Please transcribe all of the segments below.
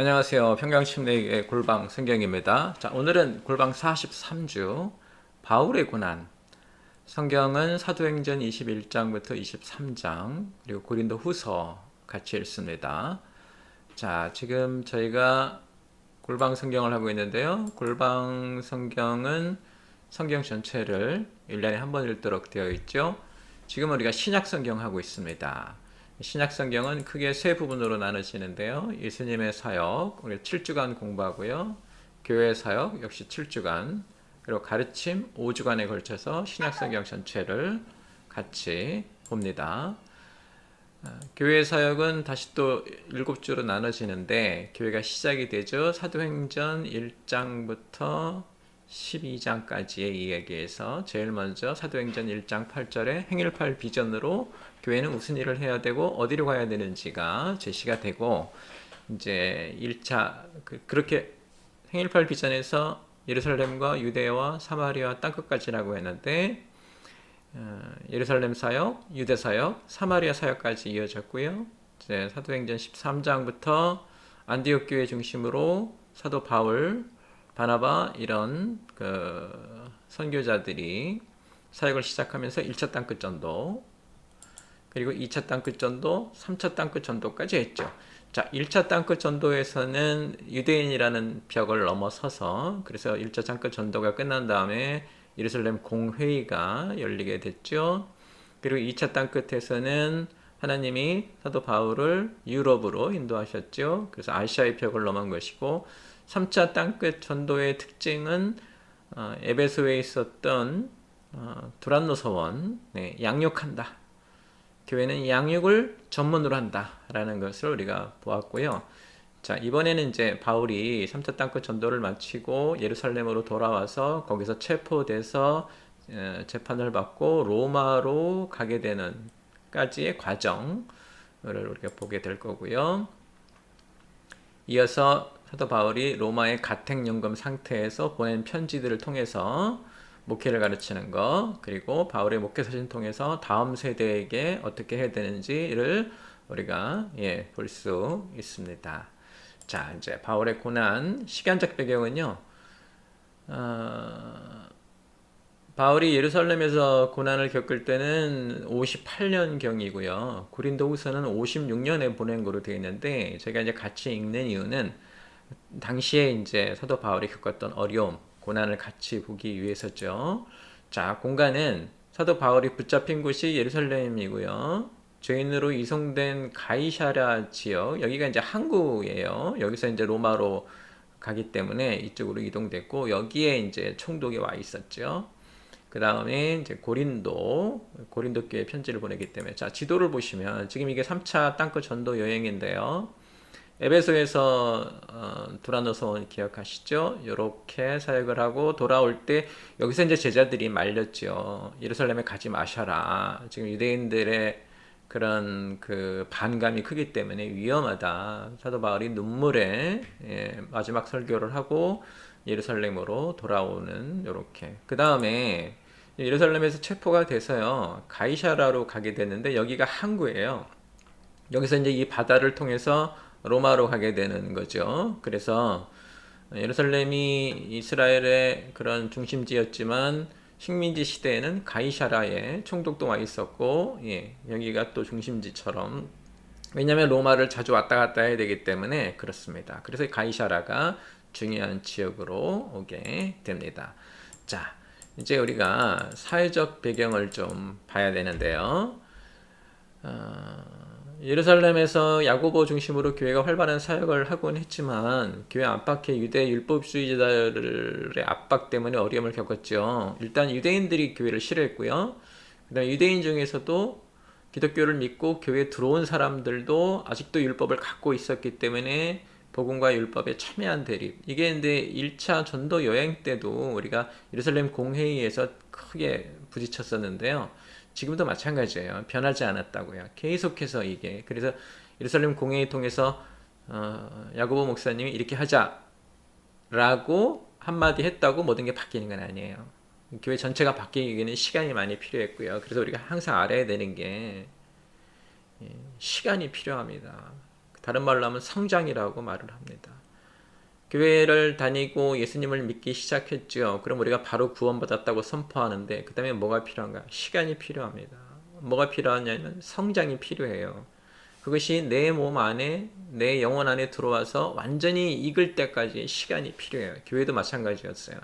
안녕하세요. 평강침례의 골방 성경입니다. 자, 오늘은 골방 43주 바울의 고난. 성경은 사도행전 21장부터 23장 그리고 고린도 후서 같이 읽습니다. 자, 지금 저희가 골방 성경을 하고 있는데요. 골방 성경은 성경 전체를 1년에 한 번 읽도록 되어 있죠. 지금 우리가 신약 성경 하고 있습니다. 신약 성경은 크게 세 부분으로 나눠지는데요. 예수님의 사역, 우리 7주간 공부하고요. 교회 사역 역시 7주간, 그리고 가르침 5주간에 걸쳐서 신약 성경 전체를 같이 봅니다. 교회 사역은 다시 또 7주로 나눠지는데 교회가 시작이 되죠. 사도행전 1장부터 12장까지의 이야기에서 제일 먼저 사도행전 1장 8절에 행일팔 비전으로 교회는 무슨 일을 해야 되고 어디로 가야 되는지가 제시가 되고, 이제 1차 그렇게 행일팔 비전에서 예루살렘과 유대와 사마리아 땅끝까지라고 했는데 예루살렘 사역, 유대 사역, 사마리아 사역까지 이어졌고요. 이제 사도행전 13장부터 안디옥 교회 중심으로 사도 바울, 바나바 이런 선교자들이 사역을 시작하면서 1차 땅끝 전도, 그리고 2차 땅끝 전도, 3차 땅끝 전도까지 했죠. 자, 1차 땅끝 전도에서는 유대인이라는 벽을 넘어서서, 그래서 1차 땅끝 전도가 끝난 다음에 예루살렘 공회의가 열리게 됐죠. 그리고 2차 땅끝에서는 하나님이 사도 바울을 유럽으로 인도하셨죠. 그래서 아시아의 벽을 넘은 것이고, 3차 땅끝 전도의 특징은 에베소에 있었던 두란노 서원, 양육한다. 교회는 양육을 전문으로 한다라는 것을 우리가 보았고요. 자, 이번에는 이제 바울이 3차 땅끝 전도를 마치고 예루살렘으로 돌아와서 거기서 체포돼서 재판을 받고 로마로 가게 되는 까지의 과정을 우리가 보게 될 거고요. 이어서 사도 바울이 로마의 가택연금 상태에서 보낸 편지들을 통해서 목회를 가르치는 것, 그리고 바울의 목회 서신 통해서 다음 세대에게 어떻게 해야 되는지를 우리가 볼 수 있습니다. 자, 이제 바울의 고난 시간적 배경은요. 바울이 예루살렘에서 고난을 겪을 때는 58년경이고요. 고린도후서는 56년에 보낸 거로 되어 있는데, 제가 이제 같이 읽는 이유는 당시에 이제 사도 바울이 겪었던 어려움, 고난을 같이 보기 위해서죠. 자, 공간은 사도 바울이 붙잡힌 곳이 예루살렘이고요. 죄인으로 이송된 가이사랴 지역, 여기가 이제 항구예요. 여기서 이제 로마로 가기 때문에 이쪽으로 이동됐고, 여기에 이제 총독이 와 있었죠. 그 다음에 이제 고린도 교회 편지를 보내기 때문에, 자, 지도를 보시면 지금 이게 3차 땅끝 전도 여행인데요. 에베소에서 두란노 서원 기억하시죠? 이렇게 사역을 하고 돌아올 때 여기서 이제 제자들이 말렸죠. 예루살렘에 가지 마셔라. 지금 유대인들의 그런 반감이 크기 때문에 위험하다. 사도 바울이 눈물에 마지막 설교를 하고 예루살렘으로 돌아오는, 요렇게. 그 다음에 예루살렘에서 체포가 돼서요, 가이사라로 가게 되는데 여기가 항구예요. 여기서 이제 이 바다를 통해서 로마로 가게 되는 거죠. 그래서 예루살렘이 이스라엘의 그런 중심지였지만 식민지 시대에는 가이사라에 총독도 와 있었고, 여기가 또 중심지처럼, 왜냐하면 로마를 자주 왔다 갔다 해야 되기 때문에 그렇습니다. 그래서 가이사라가 중요한 지역으로 오게 됩니다. 자, 이제 우리가 사회적 배경을 좀 봐야 되는데요. 예루살렘에서 야고보 중심으로 교회가 활발한 사역을 하곤 했지만 교회 안팎의 유대 율법주의자들의 압박 때문에 어려움을 겪었죠. 일단 유대인들이 교회를 싫어했고요. 그다음 유대인 중에서도 기독교를 믿고 교회에 들어온 사람들도 아직도 율법을 갖고 있었기 때문에 복음과 율법에 첨예한 대립. 이게 근데 1차 전도 여행 때도 우리가 예루살렘 공회의에서 크게 부딪혔었는데요. 지금도 마찬가지예요. 변하지 않았다고요. 계속해서 이게. 그래서 예루살렘 공회의 통해서 야고보 목사님이 이렇게 하자라고 한마디 했다고 모든 게 바뀌는 건 아니에요. 교회 전체가 바뀌기에는 시간이 많이 필요했고요. 그래서 우리가 항상 알아야 되는 게 시간이 필요합니다. 다른 말로 하면 성장이라고 말을 합니다. 교회를 다니고 예수님을 믿기 시작했죠. 그럼 우리가 바로 구원받았다고 선포하는데 그 다음에 뭐가 필요한가? 시간이 필요합니다. 뭐가 필요하냐면 성장이 필요해요. 그것이 내 몸 안에, 내 영혼 안에 들어와서 완전히 익을 때까지 시간이 필요해요. 교회도 마찬가지였어요.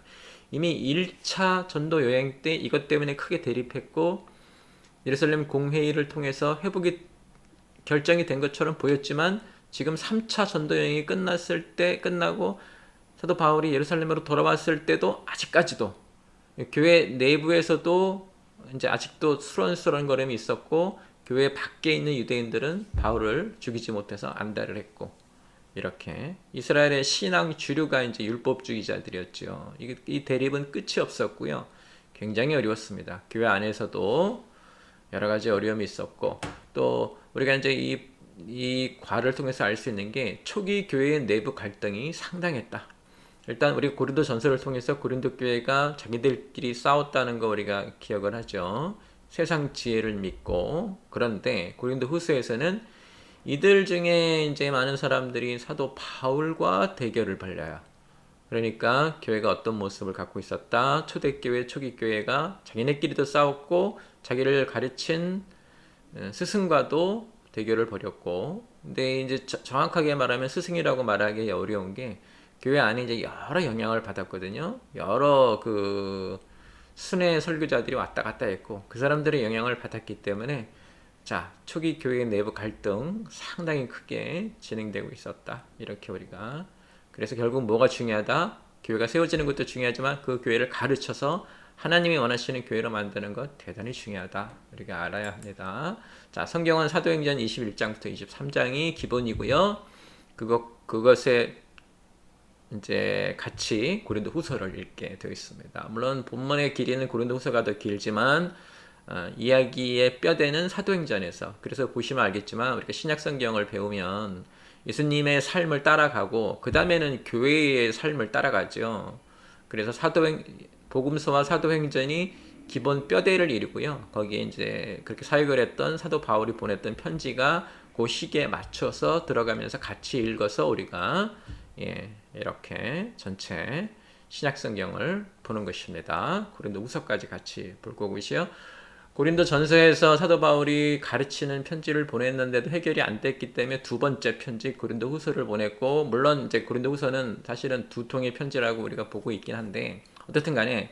이미 1차 전도 여행 때 이것 때문에 크게 대립했고 예루살렘 공회의를 통해서 회복이 결정이 된 것처럼 보였지만 지금 3차 전도 여행이 끝나고 사도 바울이 예루살렘으로 돌아왔을 때도 아직까지도 교회 내부에서도 이제 아직도 수런수런거림이 있었고 교회 밖에 있는 유대인들은 바울을 죽이지 못해서 안달을 했고 이렇게 이스라엘의 신앙 주류가 이제 율법주의자들이었죠. 이 대립은 끝이 없었고요. 굉장히 어려웠습니다. 교회 안에서도 여러 가지 어려움이 있었고 또 우리가 이제 이 과를 통해서 알 수 있는 게 초기 교회의 내부 갈등이 상당했다. 일단 우리 고린도 전서를 통해서 고린도 교회가 자기들끼리 싸웠다는 거 우리가 기억을 하죠. 세상 지혜를 믿고 그런데 고린도 후서에서는 이들 중에 이제 많은 사람들이 사도 바울과 대결을 벌려요. 그러니까 교회가 어떤 모습을 갖고 있었다. 초대교회, 초기교회가 자기네끼리도 싸웠고 자기를 가르친 스승과도 대결을 벌였고 근데 이제 정확하게 말하면 스승이라고 말하기 어려운 게 교회 안에 이제 여러 영향을 받았거든요. 여러 그 순회 설교자들이 왔다 갔다 했고 그 사람들의 영향을 받았기 때문에 자 초기 교회 내부 갈등 상당히 크게 진행되고 있었다. 이렇게 우리가 그래서 결국 뭐가 중요하다? 교회가 세워지는 것도 중요하지만 그 교회를 가르쳐서 하나님이 원하시는 교회로 만드는 것 대단히 중요하다. 우리가 알아야 합니다. 자, 성경은 사도행전 21장부터 23장이 기본이고요. 그것에 이제 같이 고린도 후서를 읽게 되어 있습니다. 물론 본문의 길이는 고린도 후서가 더 길지만 이야기의 뼈대는 사도행전에서 그래서 보시면 알겠지만 우리가 신약 성경을 배우면 예수님의 삶을 따라가고 그 다음에는 교회의 삶을 따라가죠. 그래서 복음서와 사도행전이 기본 뼈대를 이루고요. 거기에 이제 그렇게 사역을 했던 사도 바울이 보냈던 편지가 그 시기에 맞춰서 들어가면서 같이 읽어서 우리가 이렇게 전체 신약 성경을 보는 것입니다. 고린도 후서까지 같이 볼 거고요. 고린도 전서에서 사도 바울이 가르치는 편지를 보냈는데도 해결이 안 됐기 때문에 두 번째 편지 고린도 후서를 보냈고 물론 이제 고린도 후서는 사실은 두 통의 편지라고 우리가 보고 있긴 한데 어떻든 간에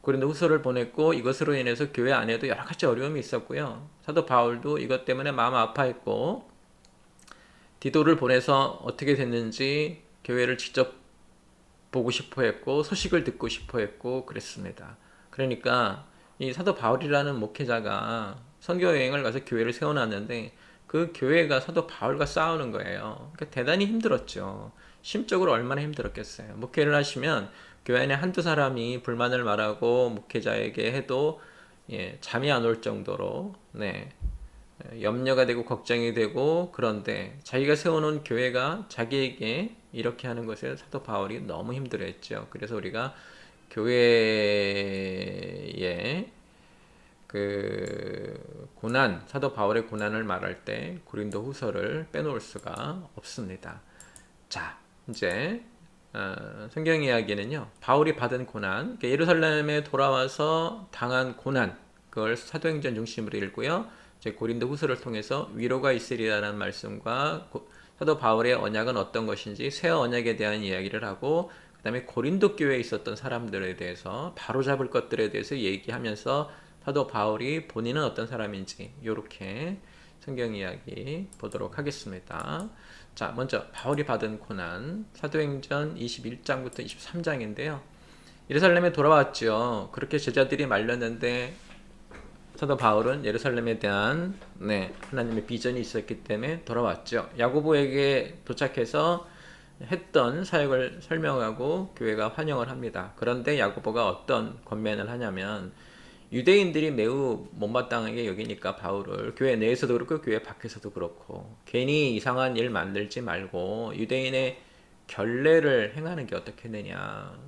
고린도 후서를 보냈고 이것으로 인해서 교회 안에도 여러 가지 어려움이 있었고요. 사도 바울도 이것 때문에 마음 아파했고 디도를 보내서 어떻게 됐는지 교회를 직접 보고 싶어 했고 소식을 듣고 싶어 했고 그랬습니다. 그러니까 이 사도 바울이라는 목회자가 선교 여행을 가서 교회를 세워놨는데 그 교회가 사도 바울과 싸우는 거예요. 그러니까 대단히 힘들었죠. 심적으로 얼마나 힘들었겠어요. 목회를 하시면 교회 안에 한두 사람이 불만을 말하고 목회자에게 해도 잠이 안 올 정도로 염려가 되고 걱정이 되고 그런데 자기가 세워놓은 교회가 자기에게 이렇게 하는 것에 사도 바울이 너무 힘들어했죠. 그래서 우리가 교회의 그 고난, 사도 바울의 고난을 말할 때 고린도 후서를 빼놓을 수가 없습니다. 자, 이제 성경 이야기는요. 바울이 받은 고난, 그러니까 예루살렘에 돌아와서 당한 고난, 그걸 사도행전 중심으로 읽고요. 이제 고린도 후서를 통해서 위로가 있으리라는 말씀과 사도 바울의 언약은 어떤 것인지 새 언약에 대한 이야기를 하고 그 다음에 고린도 교회에 있었던 사람들에 대해서 바로잡을 것들에 대해서 얘기하면서 사도 바울이 본인은 어떤 사람인지 이렇게 성경 이야기 보도록 하겠습니다. 자, 먼저 바울이 받은 고난 사도행전 21장부터 23장인데요. 예루살렘에 돌아왔죠. 그렇게 제자들이 말렸는데 사도 바울은 예루살렘에 대한 하나님의 비전이 있었기 때문에 돌아왔죠. 야고보에게 도착해서 했던 사역을 설명하고 교회가 환영을 합니다. 그런데 야고보가 어떤 권면을 하냐면 유대인들이 매우 못마땅하게 여기니까 바울을 교회 내에서도 그렇고 교회 밖에서도 그렇고 괜히 이상한 일 만들지 말고 유대인의 결례를 행하는 게 어떻겠느냐.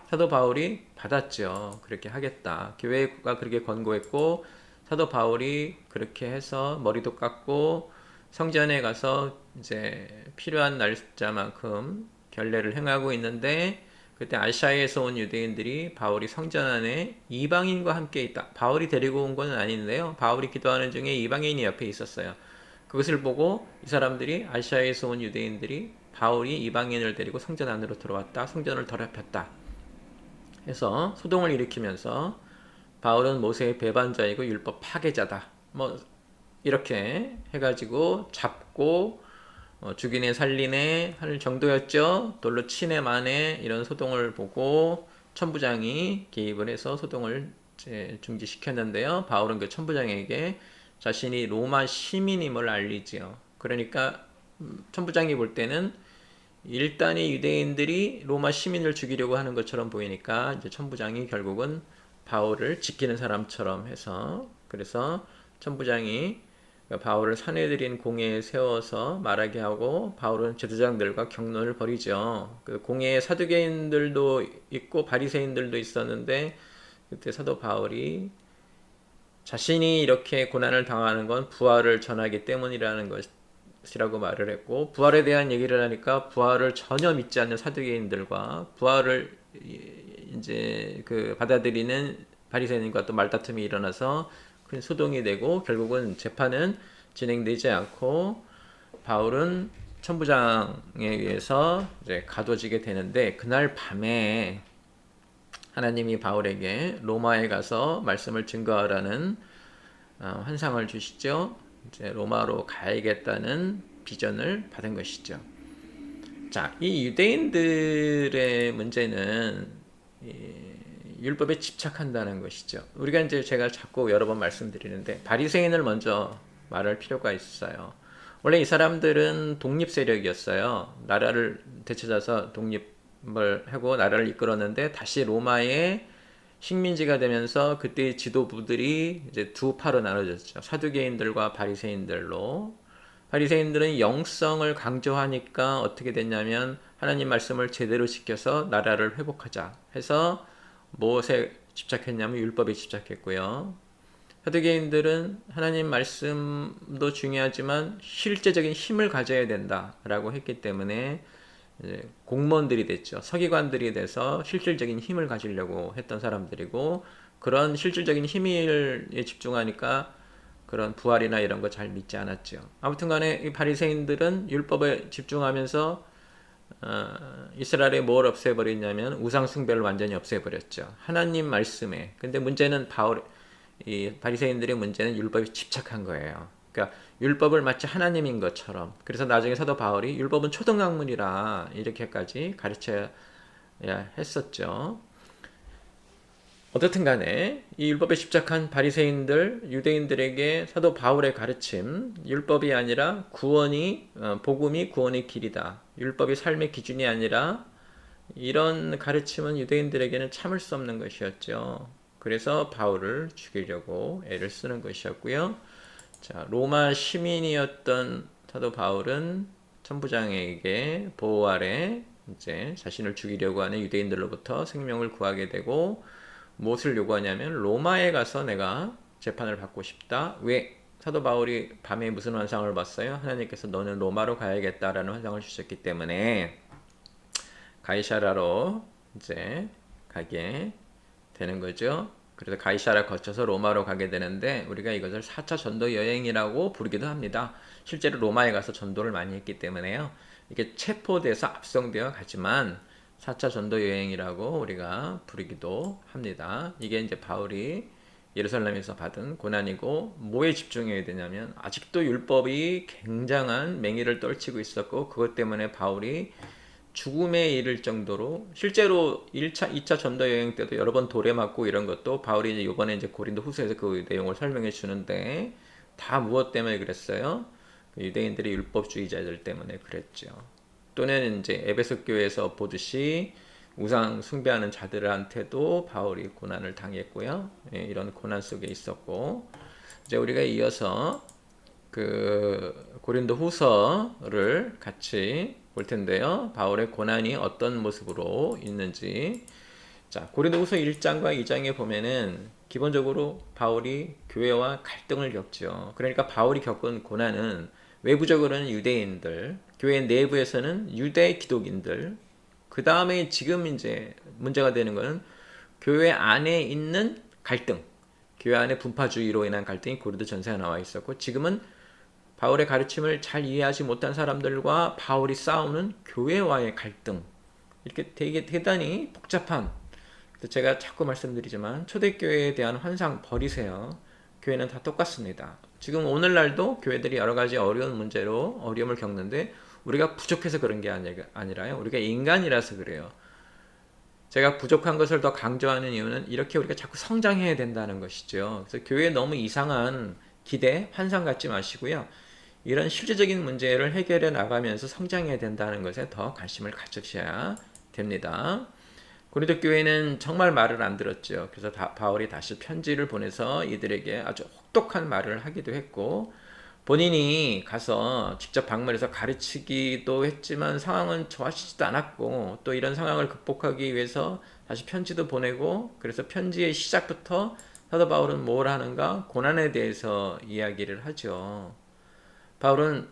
사도 바울이 받았죠. 그렇게 하겠다. 교회가 그렇게 권고했고 사도 바울이 그렇게 해서 머리도 깎고 성전에 가서 이제 필요한 날짜만큼 결례를 행하고 있는데 그때 아시아에서 온 유대인들이 바울이 성전 안에 이방인과 함께 있다. 바울이 데리고 온 건 아닌데요. 바울이 기도하는 중에 이방인이 옆에 있었어요. 그것을 보고 이 사람들이 아시아에서 온 유대인들이 바울이 이방인을 데리고 성전 안으로 들어왔다. 성전을 더럽혔다. 해서 소동을 일으키면서 바울은 모세의 배반자이고 율법 파괴자다. 뭐 이렇게 해가지고 잡고 죽이네 살리네 할 정도였죠. 돌로 치네 마네 이런 소동을 보고 천부장이 개입을 해서 소동을 중지시켰는데요. 바울은 그 천부장에게 자신이 로마 시민임을 알리지요. 그러니까 천부장이 볼 때는 일단이 유대인들이 로마 시민을 죽이려고 하는 것처럼 보이니까 이제 천부장이 결국은 바울을 지키는 사람처럼 해서 그래서 천부장이 바울을 사내들인 공회에 세워서 말하게 하고 바울은 제사장들과 격론을 벌이죠. 그 공회에 사두개인들도 있고 바리새인들도 있었는데 그때 사도 바울이 자신이 이렇게 고난을 당하는 건 부활을 전하기 때문이라는 것이라고 말을 했고 부활에 대한 얘기를 하니까 부활을 전혀 믿지 않는 사두개인들과 부활을 이제 그 받아들이는 바리새인과 또 말다툼이 일어나서 큰 소동이 되고 결국은 재판은 진행되지 않고 바울은 천부장에 의해서 이제 가둬지게 되는데 그날 밤에 하나님이 바울에게 로마에 가서 말씀을 증거하라는 환상을 주시죠. 이제 로마로 가야겠다는 비전을 받은 것이죠. 자, 이 유대인들의 문제는 율법에 집착한다는 것이죠. 우리가 이제 제가 자꾸 여러 번 말씀드리는데 바리새인을 먼저 말할 필요가 있어요. 원래 이 사람들은 독립 세력이었어요. 나라를 되찾아서 독립을 하고 나라를 이끌었는데 다시 로마의 식민지가 되면서 그때 지도부들이 이제 두 파로 나눠졌죠. 사두개인들과 바리새인들로. 바리새인들은 영성을 강조하니까 어떻게 됐냐면 하나님 말씀을 제대로 지켜서 나라를 회복하자 해서 무엇에 집착했냐면 율법에 집착했고요. 사두개인들은 하나님 말씀도 중요하지만 실제적인 힘을 가져야 된다라고 했기 때문에 공무원들이 됐죠. 서기관들이 돼서 실질적인 힘을 가지려고 했던 사람들이고 그런 실질적인 힘에 집중하니까 그런 부활이나 이런 거 잘 믿지 않았죠. 아무튼 간에 이 바리새인들은 율법에 집중하면서 이스라엘에 뭘 없애버렸냐면 우상 숭배를 완전히 없애버렸죠. 하나님 말씀에. 근데 문제는 이 바리새인들의 문제는 율법에 집착한 거예요. 그러니까 율법을 마치 하나님인 것처럼. 그래서 나중에 사도 바울이 율법은 초등학문이라 이렇게까지 가르쳐야 했었죠. 어떻든 간에 이 율법에 집착한 바리새인들, 유대인들에게 사도 바울의 가르침, 율법이 아니라 복음이 구원의 길이다. 율법이 삶의 기준이 아니라 이런 가르침은 유대인들에게는 참을 수 없는 것이었죠. 그래서 바울을 죽이려고 애를 쓰는 것이었고요. 자, 로마 시민이었던 사도 바울은 천부장에게 보호 아래 이제 자신을 죽이려고 하는 유대인들로부터 생명을 구하게 되고 무엇을 요구하냐면 로마에 가서 내가 재판을 받고 싶다. 왜? 사도 바울이 밤에 무슨 환상을 봤어요? 하나님께서 너는 로마로 가야겠다라는 환상을 주셨기 때문에 가이사라로 이제 가게 되는 거죠. 그래서 가이사라 거쳐서 로마로 가게 되는데 우리가 이것을 4차 전도 여행이라고 부르기도 합니다. 실제로 로마에 가서 전도를 많이 했기 때문에요. 이게 체포돼서 압송되어 가지만 4차 전도 여행이라고 우리가 부르기도 합니다. 이게 이제 바울이 예루살렘에서 받은 고난이고 뭐에 집중해야 되냐면 아직도 율법이 굉장한 맹의를 떨치고 있었고 그것 때문에 바울이 죽음에 이를 정도로 실제로 1차, 2차 전도 여행 때도 여러 번 돌에 맞고 이런 것도 바울이 이제 이번에 이제 고린도 후서에서 그 내용을 설명해 주는데 다 무엇 때문에 그랬어요? 유대인들이 율법주의자들 때문에 그랬죠. 또는 이제 에베소 교회에서 보듯이 우상 숭배하는 자들한테도 바울이 고난을 당했고요. 이런 고난 속에 있었고 이제 우리가 이어서 그 고린도 후서를 같이 볼 텐데요. 바울의 고난이 어떤 모습으로 있는지. 자, 고린도 후서 1장과 2장에 보면은 기본적으로 바울이 교회와 갈등을 겪죠. 그러니까 바울이 겪은 고난은 외부적으로는 유대인들, 교회 내부에서는 유대 기독인들, 그 다음에 지금 이제 문제가 되는 것은 교회 안에 있는 갈등, 교회 안에 분파주의로 인한 갈등이 고린도 전서에 나와 있었고, 지금은 바울의 가르침을 잘 이해하지 못한 사람들과 바울이 싸우는 교회와의 갈등, 이렇게 되게 대단히 복잡한, 제가 자꾸 말씀드리지만 초대교회에 대한 환상 버리세요. 교회는 다 똑같습니다. 지금 오늘날도 교회들이 여러 가지 어려운 문제로 어려움을 겪는데 우리가 부족해서 그런 게 아니라요. 우리가 인간이라서 그래요. 제가 부족한 것을 더 강조하는 이유는 이렇게 우리가 자꾸 성장해야 된다는 것이죠. 그래서 교회에 너무 이상한 기대, 환상 갖지 마시고요. 이런 실질적인 문제를 해결해 나가면서 성장해야 된다는 것에 더 관심을 가지셔야 됩니다. 고린도 교회는 정말 말을 안 들었죠. 그래서 바울이 다시 편지를 보내서 이들에게 아주 혹독한 말을 하기도 했고, 본인이 가서 직접 방문해서 가르치기도 했지만 상황은 좋아지지도 않았고, 또 이런 상황을 극복하기 위해서 다시 편지도 보내고, 그래서 편지의 시작부터 사도 바울은 뭘 하는가? 고난에 대해서 이야기를 하죠. 바울은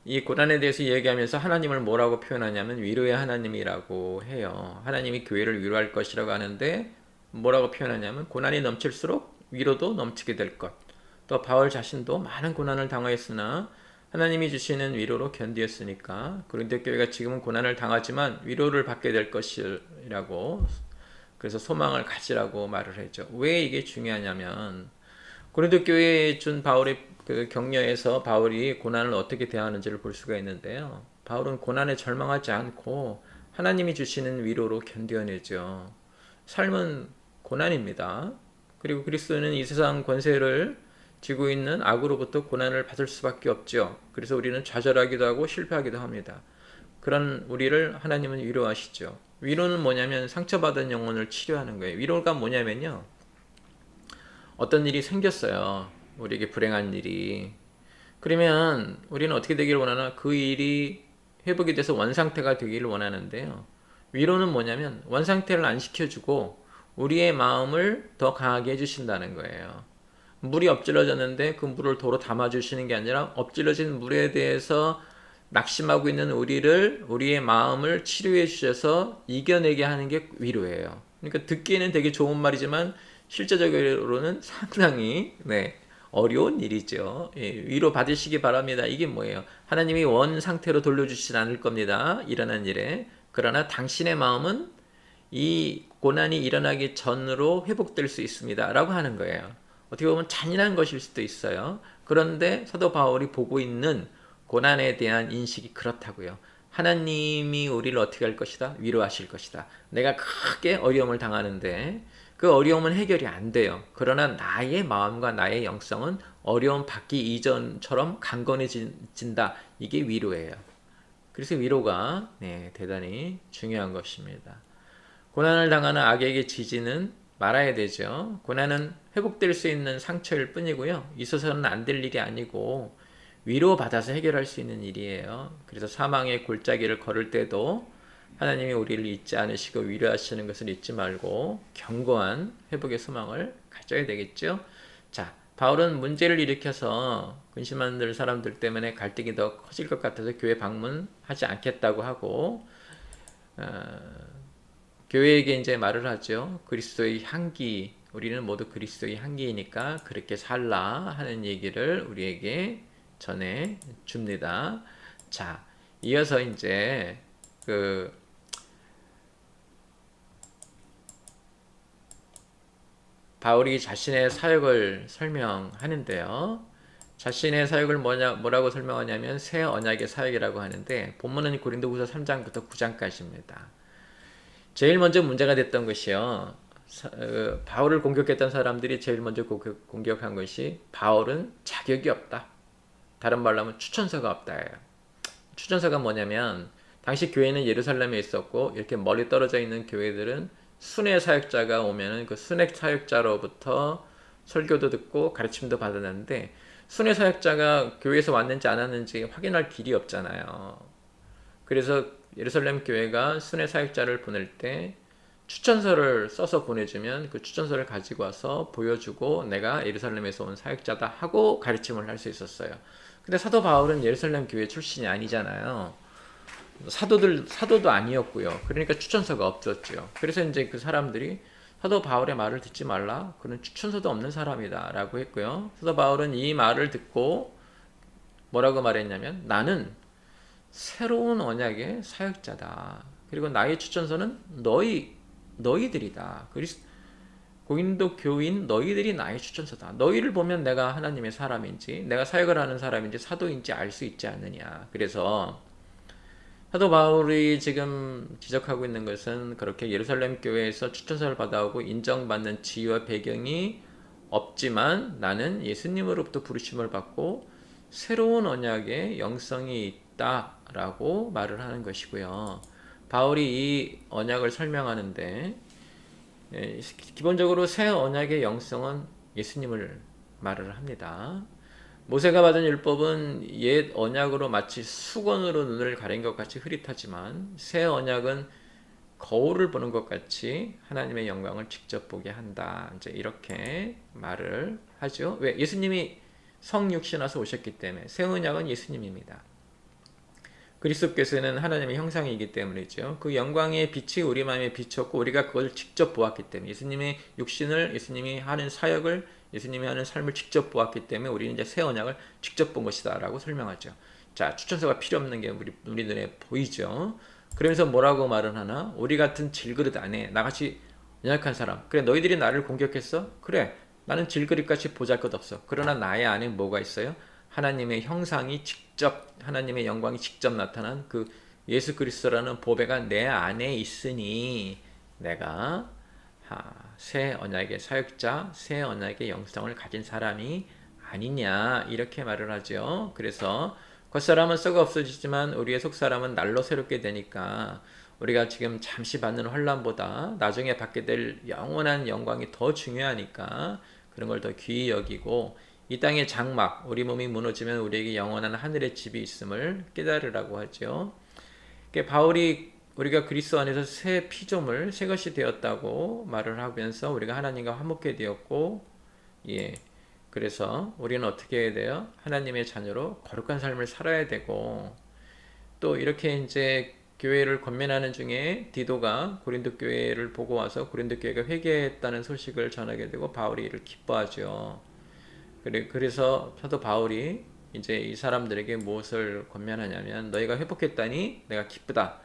이 고난에 대해서 이야기하면서 하나님을 뭐라고 표현하냐면 위로의 하나님이라고 해요. 하나님이 교회를 위로할 것이라고 하는데 뭐라고 표현하냐면 고난이 넘칠수록 위로도 넘치게 될 것. 또 바울 자신도 많은 고난을 당하였으나 하나님이 주시는 위로로 견디었으니까 고린도 교회가 지금은 고난을 당하지만 위로를 받게 될 것이라고, 그래서 소망을 가지라고 말을 했죠. 왜 이게 중요하냐면 고린도 교회에 준 바울의 그 격려에서 바울이 고난을 어떻게 대하는지를 볼 수가 있는데요. 바울은 고난에 절망하지 않고 하나님이 주시는 위로로 견뎌내죠. 삶은 고난입니다. 그리고 그리스도는 이 세상 권세를 쥐고 있는 악으로부터 고난을 받을 수밖에 없죠. 그래서 우리는 좌절하기도 하고 실패하기도 합니다. 그런 우리를 하나님은 위로하시죠. 위로는 뭐냐면 상처받은 영혼을 치료하는 거예요. 위로가 뭐냐면요. 어떤 일이 생겼어요. 우리에게 불행한 일이. 그러면 우리는 어떻게 되기를 원하나? 그 일이 회복이 돼서 원상태가 되기를 원하는데요. 위로는 뭐냐면 원상태를 안 시켜주고 우리의 마음을 더 강하게 해주신다는 거예요. 물이 엎질러졌는데 그 물을 도로 담아주시는 게 아니라 엎질러진 물에 대해서 낙심하고 있는 우리의 마음을 치료해 주셔서 이겨내게 하는 게 위로예요. 그러니까 듣기에는 되게 좋은 말이지만 실제적으로는 상당히 어려운 일이죠. 위로 받으시기 바랍니다. 이게 뭐예요? 하나님이 원 상태로 돌려주시지 않을 겁니다. 일어난 일에. 그러나 당신의 마음은 이 고난이 일어나기 전으로 회복될 수 있습니다. 라고 하는 거예요. 어떻게 보면 잔인한 것일 수도 있어요. 그런데 사도 바울이 보고 있는 고난에 대한 인식이 그렇다고요. 하나님이 우리를 어떻게 할 것이다? 위로하실 것이다. 내가 크게 어려움을 당하는데 그 어려움은 해결이 안 돼요. 그러나 나의 마음과 나의 영성은 어려움 받기 이전처럼 강건해진다. 이게 위로예요. 그래서 위로가 대단히 중요한 것입니다. 고난을 당하는 악에게 지지는 말아야 되죠. 고난은 회복될 수 있는 상처일 뿐이고요. 있어서는 안 될 일이 아니고 위로받아서 해결할 수 있는 일이에요. 그래서 사망의 골짜기를 걸을 때도 하나님이 우리를 잊지 않으시고 위로하시는 것을 잊지 말고 견고한 회복의 소망을 가져야 되겠죠. 자, 바울은 문제를 일으켜서 근심하는 사람들 때문에 갈등이 더 커질 것 같아서 교회 방문하지 않겠다고 하고 교회에게 이제 말을 하죠. 그리스도의 향기, 우리는 모두 그리스도의 향기이니까 그렇게 살라 하는 얘기를 우리에게 전해 줍니다. 자, 이어서 이제 바울이 자신의 사역을 설명하는데요. 자신의 사역을 뭐라고 설명하냐면 새 언약의 사역이라고 하는데 본문은 고린도후서 3장부터 9장까지입니다. 제일 먼저 문제가 됐던 것이요. 바울을 공격했던 사람들이 제일 먼저 공격한 것이 바울은 자격이 없다. 다른 말로 하면 추천서가 없다예요. 추천서가 뭐냐면 당시 교회는 예루살렘에 있었고 이렇게 멀리 떨어져 있는 교회들은 순회 사역자가 오면은 그 순회 사역자로부터 설교도 듣고 가르침도 받았는데 순회 사역자가 교회에서 왔는지 안 왔는지 확인할 길이 없잖아요. 그래서 예루살렘 교회가 순회 사역자를 보낼 때 추천서를 써서 보내주면 그 추천서를 가지고 와서 보여주고 내가 예루살렘에서 온 사역자다 하고 가르침을 할 수 있었어요. 근데 사도 바울은 예루살렘 교회 출신이 아니잖아요. 사도도 아니었고요. 그러니까 추천서가 없었죠. 그래서 이제 그 사람들이 사도 바울의 말을 듣지 말라. 그는 추천서도 없는 사람이다라고 했고요. 사도 바울은 이 말을 듣고 뭐라고 말했냐면 나는 새로운 언약의 사역자다. 그리고 나의 추천서는 너희들이다. 고린도 교인 너희들이 나의 추천서다. 너희를 보면 내가 하나님의 사람인지 내가 사역을 하는 사람인지 사도인지 알 수 있지 않느냐. 그래서 사도 바울이 지금 지적하고 있는 것은 그렇게 예루살렘 교회에서 추천서를 받아오고 인정받는 지위와 배경이 없지만 나는 예수님으로부터 부르심을 받고 새로운 언약의 영성이 있다라고 말을 하는 것이고요. 바울이 이 언약을 설명하는데 기본적으로 새 언약의 영성은 예수님을 말을 합니다. 모세가 받은 율법은 옛 언약으로 마치 수건으로 눈을 가린 것 같이 흐릿하지만 새 언약은 거울을 보는 것 같이 하나님의 영광을 직접 보게 한다. 이제 이렇게 말을 하죠. 왜? 예수님이 성육신화서 오셨기 때문에 새 언약은 예수님입니다. 그리스도께서는 하나님의 형상이기 때문이죠. 그 영광의 빛이 우리 마음에 비쳤고 우리가 그걸 직접 보았기 때문에 예수님의 육신을 예수님이 하는 사역을 예수님이 하는 삶을 직접 보았기 때문에 우리는 이제 새 언약을 직접 본 것이다 라고 설명하죠. 자, 추천서가 필요 없는 게 우리 눈에 보이죠. 그러면서 뭐라고 말은 하나? 우리 같은 질그릇 안에 나같이 연약한 사람. 그래, 너희들이 나를 공격했어? 그래, 나는 질그릇같이 보잘것없어. 그러나 나의 안에 뭐가 있어요? 하나님의 형상이 직접 하나님의 영광이 직접 나타난 그 예수 그리스도라는 보배가 내 안에 있으니 내가 새 언약의 사역자, 새 언약의 영성을 가진 사람이 아니냐 이렇게 말을 하죠. 그래서 겉사람은 썩어 없어지지만 우리의 속사람은 날로 새롭게 되니까 우리가 지금 잠시 받는 환난보다 나중에 받게 될 영원한 영광이 더 중요하니까 그런 걸 더 귀히 여기고 이 땅의 장막, 우리 몸이 무너지면 우리에게 영원한 하늘의 집이 있음을 깨달으라고 하죠. 바울이 우리가 그리스도 안에서 새 피조물, 새 것이 되었다고 말을 하면서 우리가 하나님과 화목해 되었고, 그래서 우리는 어떻게 해야 돼요? 하나님의 자녀로 거룩한 삶을 살아야 되고, 또 이렇게 이제 교회를 권면하는 중에 디도가 고린도 교회를 보고 와서 고린도 교회가 회개했다는 소식을 전하게 되고 바울이 이를 기뻐하죠. 그래서 사도 바울이 이제 이 사람들에게 무엇을 권면하냐면 너희가 회복했다니 내가 기쁘다.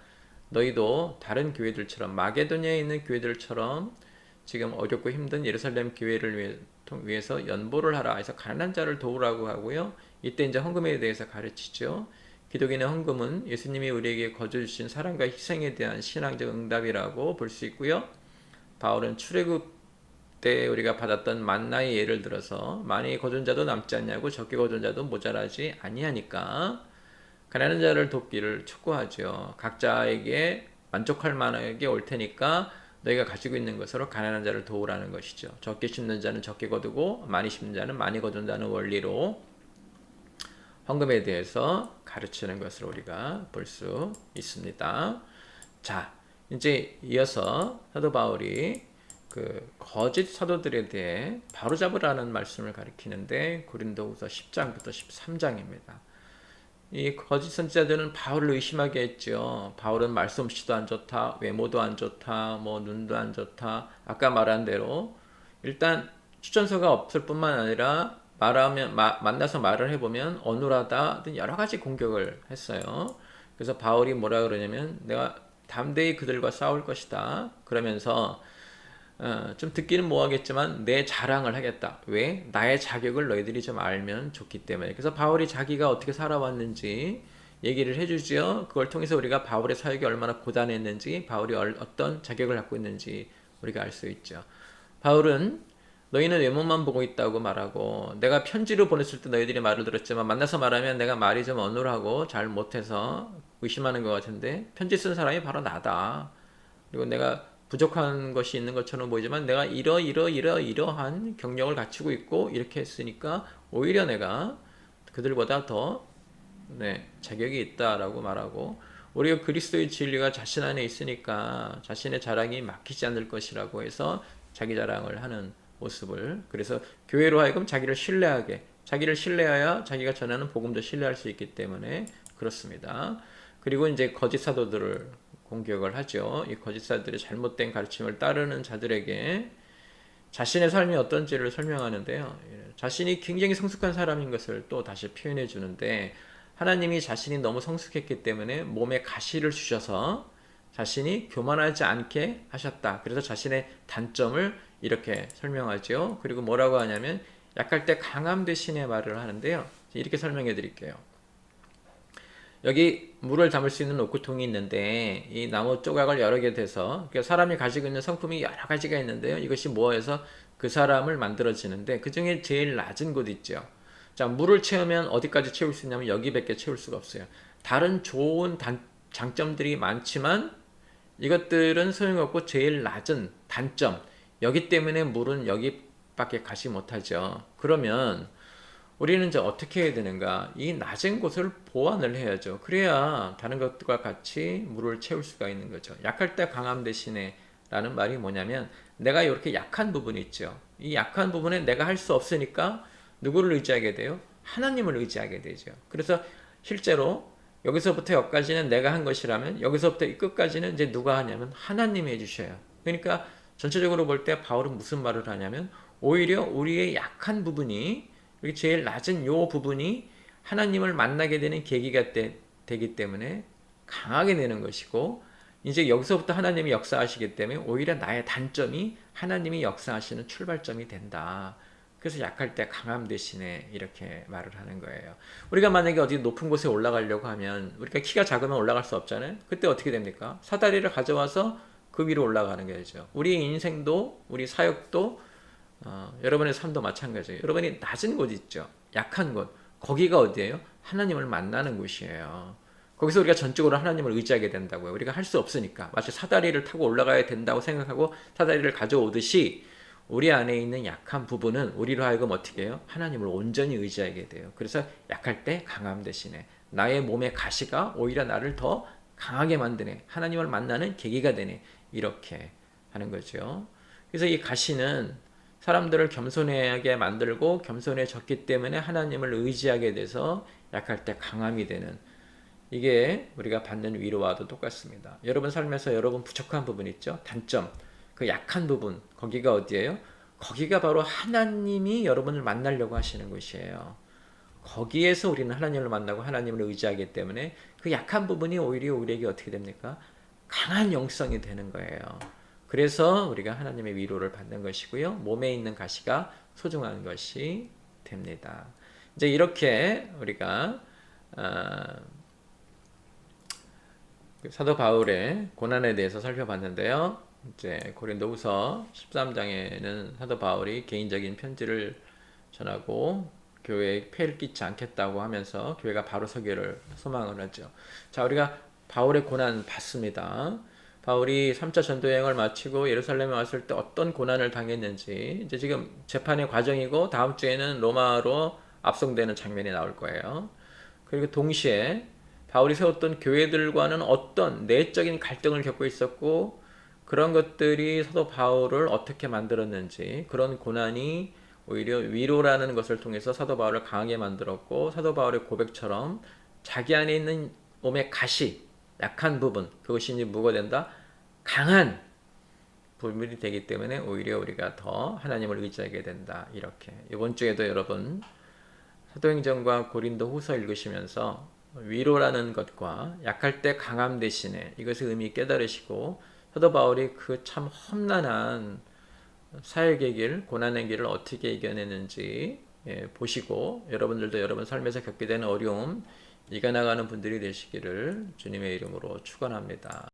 너희도 다른 교회들처럼 마게도니아에 있는 교회들처럼 지금 어렵고 힘든 예루살렘 교회를 위해서 연보를 하라 해서 가난한 자를 도우라고 하고요. 이때 이제 헌금에 대해서 가르치죠. 기독인의 헌금은 예수님이 우리에게 거저 주신 사랑과 희생에 대한 신앙적 응답이라고 볼 수 있고요. 바울은 출애굽 때 우리가 받았던 만나의 예를 들어서 많이 거둔 자도 남지 않냐고 적게 거둔 자도 모자라지 아니하니까 가난한 자를 돕기를 촉구하죠. 각자에게 만족할 만하게 올 테니까 너희가 가지고 있는 것으로 가난한 자를 도우라는 것이죠. 적게 심는 자는 적게 거두고 많이 심는 자는 많이 거둔다는 원리로 헌금에 대해서 가르치는 것을 우리가 볼 수 있습니다. 자, 이제 이어서 사도 바울이 그 거짓 사도들에 대해 바로잡으라는 말씀을 가리키는데 고린도후서 10장부터 13장입니다. 이 거짓 선지자들은 바울을 의심하게 했죠. 바울은 말솜씨도 안 좋다, 외모도 안 좋다, 뭐 눈도 안 좋다. 아까 말한 대로 일단 추천서가 없을 뿐만 아니라 만나서 말을 해보면 어눌하다 등 여러 가지 공격을 했어요. 그래서 바울이 뭐라 그러냐면 내가 담대히 그들과 싸울 것이다. 그러면서 좀 듣기는 뭐하겠지만 내 자랑을 하겠다. 왜? 나의 자격을 너희들이 좀 알면 좋기 때문에. 그래서 바울이 자기가 어떻게 살아왔는지 얘기를 해주죠. 그걸 통해서 우리가 바울의 사역이 얼마나 고단했는지 바울이 어떤 자격을 갖고 있는지 우리가 알 수 있죠. 바울은 너희는 외모만 보고 있다고 말하고 내가 편지로 보냈을 때 너희들이 말을 들었지만 만나서 말하면 내가 말이 좀 어눌하고 잘 못해서 의심하는 것 같은데 편지 쓴 사람이 바로 나다. 그리고 내가 부족한 것이 있는 것처럼 보이지만 내가 이러한 경력을 갖추고 있고 이렇게 했으니까 오히려 내가 그들보다 더 자격이 있다라고 말하고 우리가 그리스도의 진리가 자신 안에 있으니까 자신의 자랑이 막히지 않을 것이라고 해서 자기 자랑을 하는 모습을 그래서 교회로 하여금 자기를 신뢰하게 자기를 신뢰해야 자기가 전하는 복음도 신뢰할 수 있기 때문에 그렇습니다. 그리고 이제 거짓 사도들을 공격을 하죠. 이 거짓 사도들의 잘못된 가르침을 따르는 자들에게 자신의 삶이 어떤지를 설명하는데요. 자신이 굉장히 성숙한 사람인 것을 또 다시 표현해 주는데, 하나님이 자신이 너무 성숙했기 때문에 몸에 가시를 주셔서 자신이 교만하지 않게 하셨다. 그래서 자신의 단점을 이렇게 설명하죠. 그리고 뭐라고 하냐면 약할 때 강함 대신에 말을 하는데요. 이렇게 설명해 드릴게요. 여기 물을 담을 수 있는 노크통이 있는데 이 나무 조각을 여러 개 대서 사람이 가지고 있는 성품이 여러 가지가 있는데요. 이것이 모여서 그 사람을 만들어지는데 그 중에 제일 낮은 곳 있죠. 자, 물을 채우면 어디까지 채울 수 있냐면 여기밖에 채울 수가 없어요. 다른 좋은 장점들이 많지만 이것들은 소용없고 제일 낮은 단점, 여기 때문에 물은 여기밖에 가지 못하죠. 그러면 우리는 이제 어떻게 해야 되는가? 이 낮은 곳을 보완을 해야죠. 그래야 다른 것과 같이 물을 채울 수가 있는 거죠. 약할 때 강함 대신에 라는 말이 뭐냐면 내가 이렇게 약한 부분이 있죠. 이 약한 부분에 내가 할 수 없으니까 누구를 의지하게 돼요? 하나님을 의지하게 되죠. 그래서 실제로 여기서부터 여기까지는 내가 한 것이라면 여기서부터 이 끝까지는 이제 누가 하냐면 하나님이 해주셔요. 그러니까 전체적으로 볼 때 바울은 무슨 말을 하냐면 오히려 우리의 약한 부분이 여기 제일 낮은 요 부분이 하나님을 만나게 되는 계기가 되기 때문에 강하게 되는 것이고, 이제 여기서부터 하나님이 역사하시기 때문에 오히려 나의 단점이 하나님이 역사하시는 출발점이 된다. 그래서 약할 때 강함 대신에 이렇게 말을 하는 거예요. 우리가 만약에 어디 높은 곳에 올라가려고 하면 우리가 키가 작으면 올라갈 수 없잖아요. 그때 어떻게 됩니까? 사다리를 가져와서 그 위로 올라가는 거죠. 우리 인생도 우리 사역도 여러분의 삶도 마찬가지예요. 여러분이 낮은 곳 있죠. 약한 곳. 거기가 어디예요? 하나님을 만나는 곳이에요. 거기서 우리가 전적으로 하나님을 의지하게 된다고요. 우리가 할 수 없으니까. 마치 사다리를 타고 올라가야 된다고 생각하고 사다리를 가져오듯이 우리 안에 있는 약한 부분은 우리로 하여금 어떻게 해요? 하나님을 온전히 의지하게 돼요. 그래서 약할 때 강함 대신에 나의 몸의 가시가 오히려 나를 더 강하게 만드네. 하나님을 만나는 계기가 되네. 이렇게 하는 거죠. 그래서 이 가시는 사람들을 겸손하게 만들고 겸손해졌기 때문에 하나님을 의지하게 돼서 약할 때 강함이 되는, 이게 우리가 받는 위로와도 똑같습니다. 여러분 삶에서 여러분 부족한 부분 있죠? 단점, 그 약한 부분, 거기가 어디예요? 거기가 바로 하나님이 여러분을 만나려고 하시는 곳이에요. 거기에서 우리는 하나님을 만나고 하나님을 의지하기 때문에 그 약한 부분이 오히려 우리에게 어떻게 됩니까? 강한 영성이 되는 거예요. 그래서 우리가 하나님의 위로를 받는 것이고요. 몸에 있는 가시가 소중한 것이 됩니다. 이제 이렇게 우리가 사도 바울의 고난에 대해서 살펴봤는데요. 이제 고린도후서 13장에는 사도 바울이 개인적인 편지를 전하고 교회에 폐를 끼치 않겠다고 하면서 교회가 바로 서기를 소망을 하죠. 자, 우리가 바울의 고난 봤습니다. 바울이 3차 전도 여행을 마치고 예루살렘에 왔을 때 어떤 고난을 당했는지 이제 지금 재판의 과정이고 다음 주에는 로마로 압송되는 장면이 나올 거예요. 그리고 동시에 바울이 세웠던 교회들과는 어떤 내적인 갈등을 겪고 있었고 그런 것들이 사도 바울을 어떻게 만들었는지, 그런 고난이 오히려 위로라는 것을 통해서 사도 바울을 강하게 만들었고 사도 바울의 고백처럼 자기 안에 있는 몸의 가시, 약한 부분, 그것이 이제 뭐가 된다? 강한 부분이 되기 때문에 오히려 우리가 더 하나님을 의지하게 된다. 이렇게 이번 주에도 여러분 사도행전과 고린도 후서 읽으시면서 위로라는 것과 약할 때 강함 대신에 이것의 의미 깨달으시고 사도 바울이 그 참 험난한 사역의 길, 고난의 길을 어떻게 이겨내는지 보시고 여러분들도 여러분 삶에서 겪게 되는 어려움 이겨나가는 분들이 되시기를 주님의 이름으로 축원합니다.